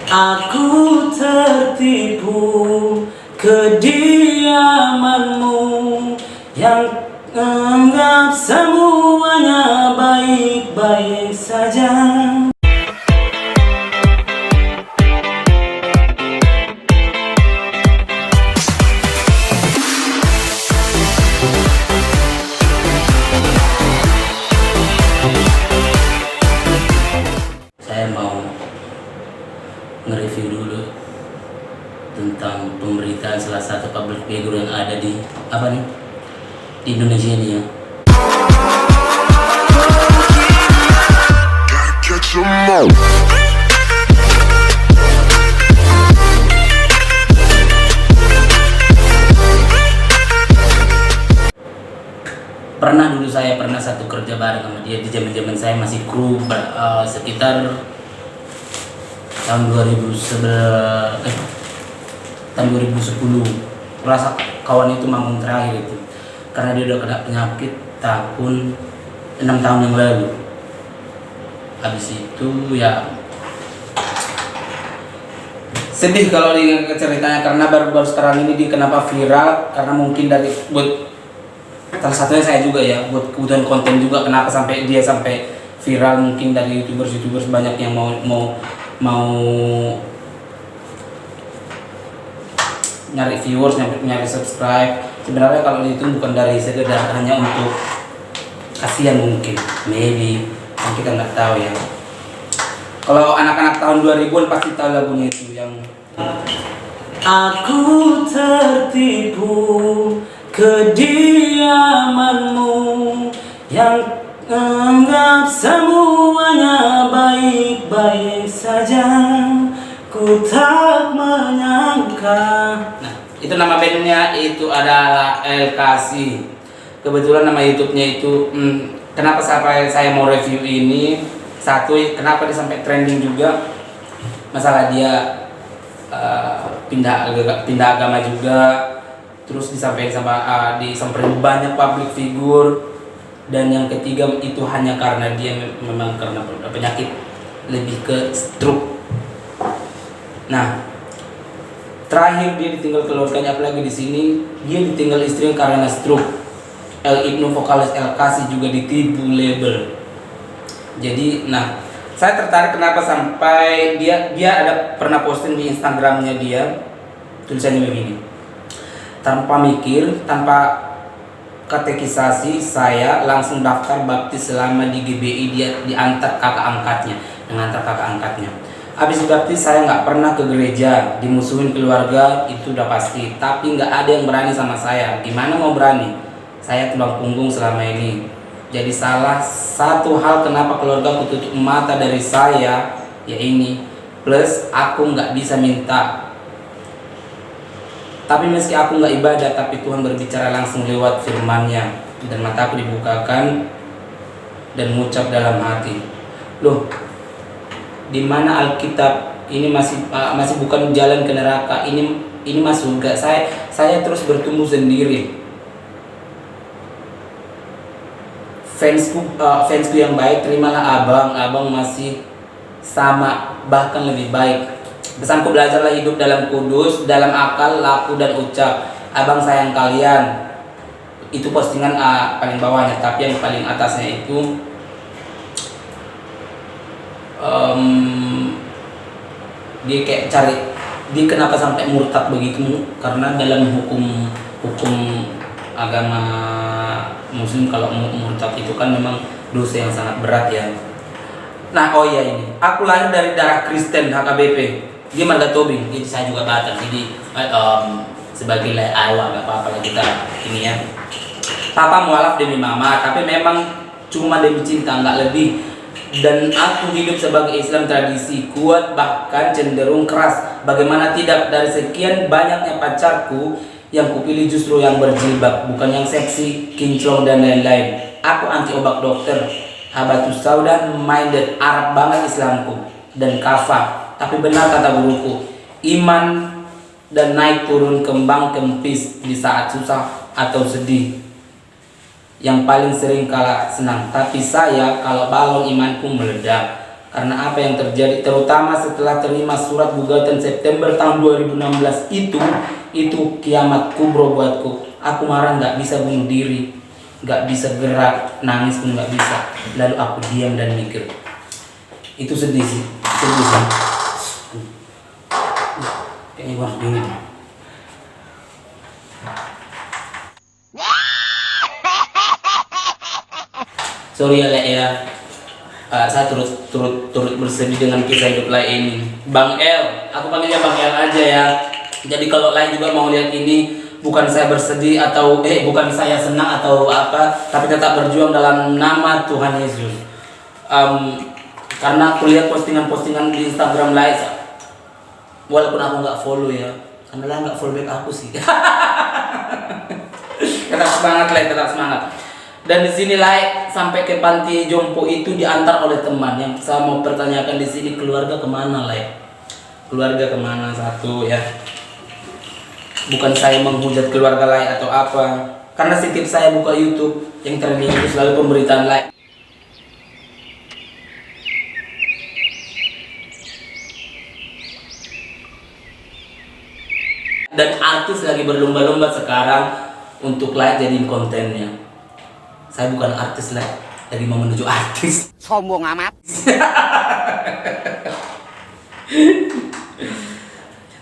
Aku tertipu kediamanmu yang anggap semuanya baik-baik saja. Saya mau nge-review dulu tentang pemberitaan salah satu public figure yang ada di di Indonesia ini ya. Dulu saya pernah satu kerja bareng sama dia di zaman saya masih kru sekitar tahun 2010. Rasa kawan itu manggung terakhir itu karena dia udah kena penyakit tahun 6 tahun yang lalu. Habis itu ya sedih kalau diingat ceritanya, karena baru sekarang ini dia kenapa viral, karena mungkin dari buat salah satunya saya juga ya, buat kebutuhan konten juga, kenapa sampai dia sampai viral. Mungkin dari youtubers banyak yang mau nyari viewers, nyari subscribe. Sebenarnya kalau itu bukan dari sekedar hanya untuk kasihan, mungkin maybe yang kita nggak tahu ya. Kalau anak-anak tahun 2000-an pasti tahu lagunya itu yang aku tertipu kediamanmu yang anggap semuanya baik-baik saja. Ku tak menyangka. Nah, itu nama bandnya itu adalah Elkasi. Kebetulan nama YouTube-nya itu kenapa saya mau review ini? Satu, kenapa dia sampai trending juga? Masalah dia pindah agama juga. Terus disamperin banyak public figure. Dan yang ketiga itu hanya karena dia memang karena penyakit, lebih ke stroke. Nah, terakhir dia ditinggal keluarganya, apalagi di sini dia ditinggal istrinya karena stroke. El Ibnu vokalis Elkasi juga ditipu label. Jadi, nah, saya tertarik kenapa sampai dia ada pernah posting di Instagramnya dia, tulisannya begini: tanpa mikir, tanpa katekisasi, saya langsung daftar baptis selama di GBI. Dia diantar kakak angkatnya. Habis baptis saya nggak pernah ke gereja, dimusuhin keluarga itu udah pasti, tapi nggak ada yang berani sama saya. Gimana mau berani? Saya tulang punggung selama ini. Jadi salah satu hal kenapa keluarga tutup mata dari saya ya ini. Plus aku nggak bisa minta. Tapi meski aku nggak ibadah, tapi Tuhan berbicara langsung lewat firman-Nya, dan mataku dibukakan dan mengucap dalam hati, loh, di mana Alkitab ini masih bukan jalan ke neraka, ini masuk surga. Saya terus bertumbuh sendiri. Fansku yang baik, terimalah abang masih sama, bahkan lebih baik. Pesanku, belajarlah hidup dalam kudus, dalam akal, laku, dan ucap. Abang sayang kalian. Itu postingan paling bawahnya, tapi yang paling atasnya itu dia kayak cari dia kenapa sampai murtad begitu, karena dalam hukum agama Muslim kalau murtad itu kan memang dosa yang sangat berat ya. Nah, oh iya, ini aku lahir dari darah Kristen HKBP. Dia marga Tobing, jadi saya juga Batak. Jadi sebagai awak gak apa-apa lah kita ini ya. Papa mualaf demi mama, tapi memang cuma demi cinta, nggak lebih. Dan aku hidup sebagai Islam tradisi kuat, bahkan cenderung keras. Bagaimana tidak, dari sekian banyaknya pacarku yang kupilih justru yang berjilbab, bukan yang seksi, kinclong dan lain-lain. Aku anti obat dokter, habatus sauda, minded, Arab banget Islamku dan kafah. Tapi benar kata guruku, iman dan naik turun, kembang kempis di saat susah atau sedih. Yang paling sering kalah senang. Tapi saya kalau balon imanku meledak. Karena apa yang terjadi, terutama setelah terima surat gugatan September tahun 2016 itu kiamat kubro buatku. Aku marah, nggak bisa bunuh diri, nggak bisa gerak, nangis pun nggak bisa. Lalu aku diam dan mikir. Itu sedih sih. Kayaknya gua harus dingin. Sorry ya, Lek ya. Saya turut bersedih dengan kisah hidup Lai ini. Bang El, aku panggilnya Bang El aja ya. Jadi kalau Lai juga mau lihat ini, bukan saya bersedih atau bukan saya senang atau apa, tapi tetap berjuang dalam nama Tuhan Yesus. Karena aku lihat postingan-postingan di Instagram Lai, walaupun aku nggak follow ya, karena Lai nggak follow back aku sih. Tetap semangat Lai, tetap semangat. Dan di sini Lai sampai ke panti jompo itu diantar oleh teman. Yang saya mau pertanyakan di sini, keluarga kemana Lai? Keluarga kemana satu ya? Bukan saya menghujat keluarga Lai atau apa. Karena setiap saya buka YouTube yang trending itu selalu pemberitaan Lai. Dan artis lagi berlomba-lomba sekarang untuk Lai jadiin kontennya. Saya bukan artis lah, lagi mau menuju artis. Sombong amat.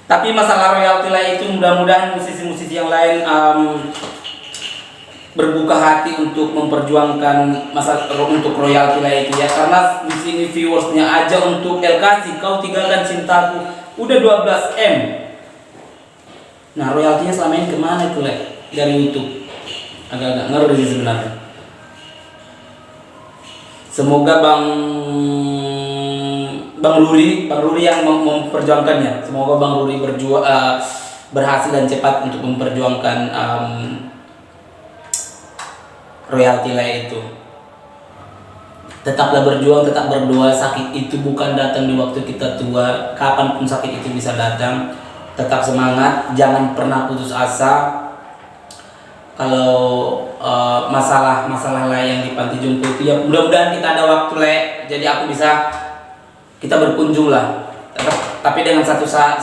Tapi masalah royalti lah itu mudah-mudahan musisi-musisi yang lain berbuka hati untuk memperjuangkan masalah untuk royalti lah itu ya. Karena di sini viewersnya aja untuk LKC Kau Tinggalkan Cintaku udah 12M. Nah royaltinya selama ini kemana itu lah dari YouTube? Agak-agak ngeri sebenarnya. Semoga Bang Ruri yang memperjuangkannya. Semoga Bang Ruri berhasil dan cepat untuk memperjuangkan royalti lah itu. Tetaplah berjuang, tetap berdoa. Sakit itu bukan datang di waktu kita tua. Kapanpun sakit itu bisa datang. Tetap semangat, jangan pernah putus asa. Kalau masalah lah yang di panti jompo itu ya mudah-mudahan kita ada waktu Le, jadi aku bisa kita berkunjung lah. Tapi dengan satu pesan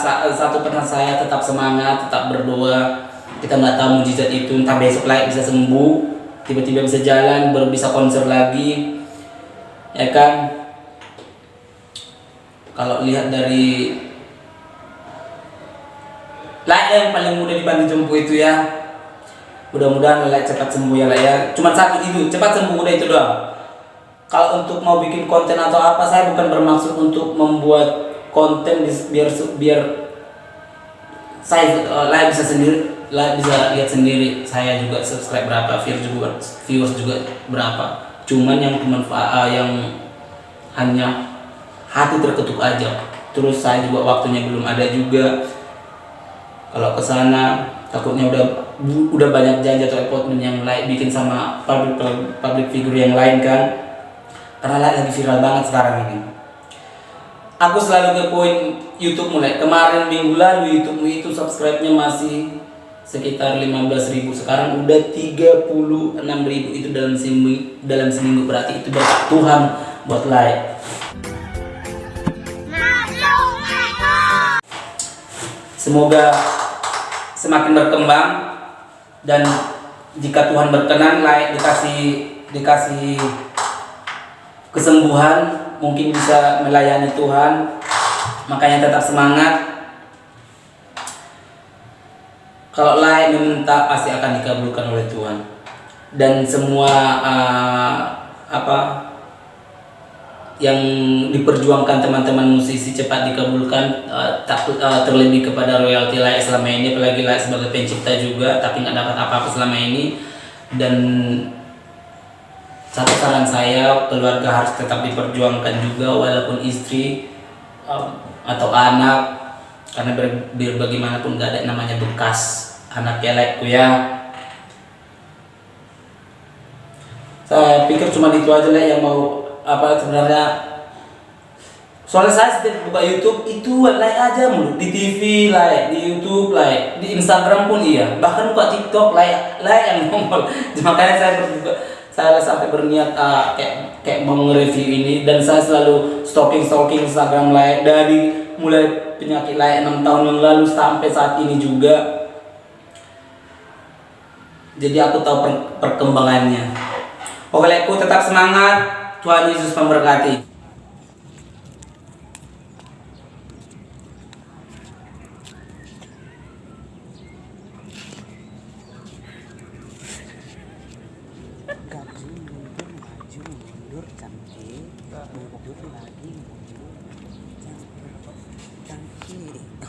saya, tetap semangat, tetap berdoa. Kita nggak tahu mujizat itu, entah besok Le bisa sembuh, tiba-tiba bisa jalan, baru bisa konser lagi, ya kan? Kalau lihat dari Le yang paling muda di panti jompo itu ya. Mudah-mudahan Lelek cepat sembuh ya Lek ya. Cuma satu itu, cepat sembuh udah itu doang. Kalau untuk mau bikin konten atau apa, saya bukan bermaksud untuk membuat konten biar saya Lelek bisa sendiri, Lelek bisa lihat sendiri. Saya juga subscribe berapa, viewers juga berapa. Cuman yang yang hanya hati terketuk aja. Terus saya juga waktunya belum ada juga. Kalau kesana takutnya udah banyak janji atau appointment yang lain bikin sama public figure yang lain kan, karena lagi viral banget sekarang ini. Aku selalu ngepoin YouTube mulai kemarin minggu lalu, YouTube itu subscribe-nya masih sekitar 15.000, sekarang udah 36.000. Itu dalam seminggu berarti itu berkat Tuhan buat like. Semoga semakin berkembang, dan jika Tuhan berkenan like dikasih kesembuhan, mungkin bisa melayani Tuhan. Makanya tetap semangat. Kalau like meminta pasti akan dikabulkan oleh Tuhan. Dan semua yang diperjuangkan teman-teman musisi cepat dikabulkan, terlebih kepada royalti Lai selama ini, apalagi Lai sebagai pencipta juga tapi nggak dapat apa-apa selama ini. Dan satu saran saya, keluarga harus tetap diperjuangkan juga, walaupun istri atau anak, karena biar bagaimanapun nggak ada namanya bekas anak Laikku ya. Saya pikir cuma itu aja lah yang mau sebenarnya. Soalnya saya setiap buka YouTube itu like aja mulu, di TV like, di YouTube like, di Instagram pun iya, bahkan buka TikTok like yang nongol. Makanya saya sampai berniat kayak mau nge-review ini, dan saya selalu stalking Instagram Layak dari mulai penyakit Layak 6 tahun yang lalu sampai saat ini juga. Jadi aku tahu perkembangannya. Oke, Lekku tetap semangat. Tuhan Yesus memberkati. Mundur cantik, mundur lagi, mundur cantik.